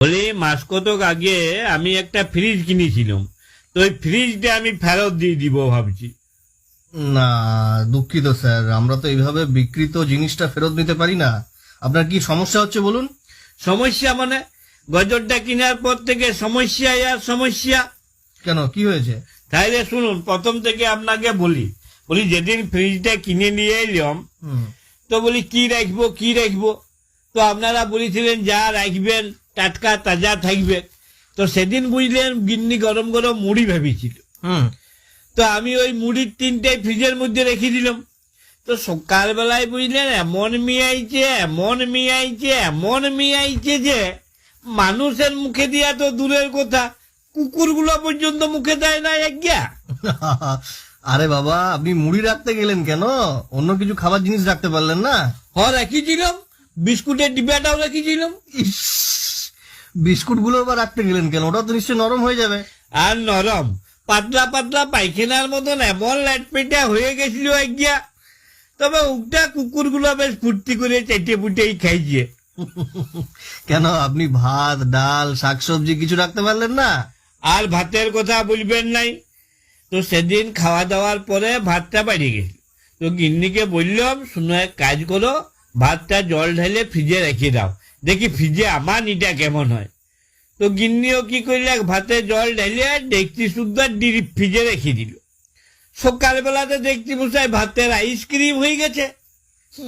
বলি মাস কতক আগে আমি একটা ফ্রিজ কিনেছিলাম, তো ওই ফ্রিজটা আমি ফেরত দিয়ে দিব ভাবছি। না, দুঃখিত স্যার, আমরা তো এইভাবে বিক্রিত জিনিসটা ফেরত নিতে পারি না। আপনার কি সমস্যা হচ্ছে বলুন? সমস্যা মানে গজরটা কেনার পর থেকে সমস্যা আর সমস্যা। কেন, কি হয়েছে? তাইলে শুনুন, প্রথম থেকে আপনাকে বলি বলি যেদিন ফ্রিজটা কিনে নিয়ে এলাম, হুম। তো বলি কি রাখবো, তো আপনারা বলেছিলেন যা রাখবেন টাটকা তাজা থাকবে। তো সেদিন বুঝলেন গিন্নি গরম গরম মুড়ি ভেবেছিল, হুম। তো আমি ওই মুড়ির তিনটে ফ্রিজের মধ্যে রেখে দিলাম। তো সকালবেলায় বুঝলেন এমন মিয়াইছে যে মানুষের মুখে দিয়া তো দূরের কথা, কুকুরগুলো পর্যন্ত মুখে দেয় না একগা। আরে বাবা, আপনি মুড়ি রাখতে গেলেন কেন? অন্য কিছু খাবার জিনিস রাখতে পারলেন না? রেখেছিলাম, বিস্কুটের ডিব্বাটাও রেখেছিলাম। ইস, বিস্কুট গুলো আবার রাখতে গেলেন কেন? ওটা তো নিশ্চয়ই নরম হয়ে যাবে। আর নরম পাতলা পাতলা পায়খানার মতন এমন ল্যাটপেটা হয়ে গেছিল একগা। তবে উল্টা কুকুরগুলো বেশ ফুর্তি করে চেটে পুটেই খাইছে। কেন, আপনি ভাত ডাল শাকসবজি কিছু রাখতে পারলেন না? আর ভাতের কথা বলবেন নাই। তো সেদিন খাওয়া দাওয়ার পরে ভাতটা বাড়ি গেছিল, তো গিন্নিকে বললাম শুনো এক কাজ করো, ভাতটা জল ঢেলে ফ্রিজে রেখে দাও, দেখি ফ্রিজে আমার নিটা কেমন হয়। তো গিন্নিও কি করলে ভাতে জল ঢেলে দেখছি সুদ্ধা ডিপ ফ্রিজে রেখে দিল। সকালবেলাতে দেখছি বসাই ভাতের আইসক্রিম হয়ে গেছে।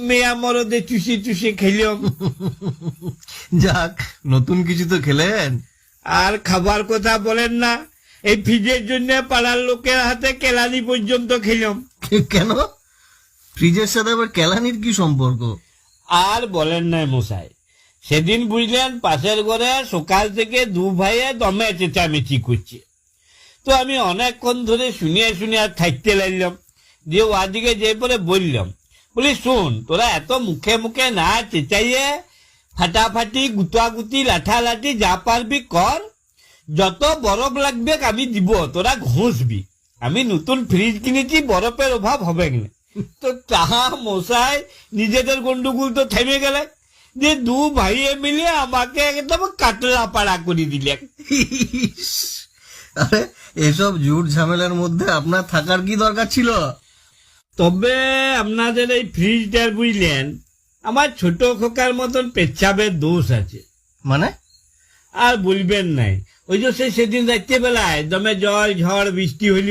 মেয়া মরদে চুষি চুষি খেলাম। যাক, নতুন কিছু তো খেলেন। আর খাবার কথা বলেন না, এই ফ্রিজের জন্য পাড়ার লোকের হাতে কেলানি পর্যন্ত খেলাম। কেন, ফ্রিজের সাথে আবার কেলানির কি সম্পর্ক? আর বলেন না মশাই, সেদিন বুঝলেন পাশের ঘরে সকাল থেকে দু ভাইয়ে দমে চেঁচামেচি করছে। তো আমি অনেকক্ষণ ধরে শুনিয়ে থাকতে লাগলাম, দিয়ে ওদিকে যে পরে বললাম, বলি শোন, তোরা এত মুখে মুখে না চেঁচাইয়ে ফাটাফাটি গুতাগুতি লাঠালাঠি যা পারবি কর, যত বরফ লাগবে আমি দিব, তোরা ঘষবি। আমি নতুন ফ্রিজ কিনেছি, বরফের অভাব হবে না। তো তাহা মশাই নিজেদের গন্ডগোল তো থেমে গেলে, যে দু ভাইয়ে মিলে আমাকে একদম কাটলা পাড়া করে দিলে। ইস, আরে এসব ঝুট ঝামেলার মধ্যে আপনার থাকার কি দরকার ছিল? তবে আপনাদের এই ফ্রিজটার বুঝলেন আমার ছোট খোকার মতন পেচ্ছাবের দোষ আছে। মানে? আর বলবেন নাই, ওই যে সেদিন রাত্রেবেলায় দমে জল ঝড় বৃষ্টি হইল,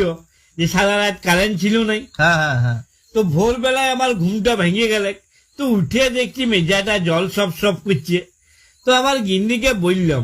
যে সারা রাত কারেন্ট ছিল নাই। হ্যাঁ হ্যাঁ হ্যাঁ। তো ভোরবেলায় আমার ঘুমটা ভেঙে গেলে, তো উঠে দেখছি মেজাটা জল সব করছে। তো আমার গিন্নিকে বললাম,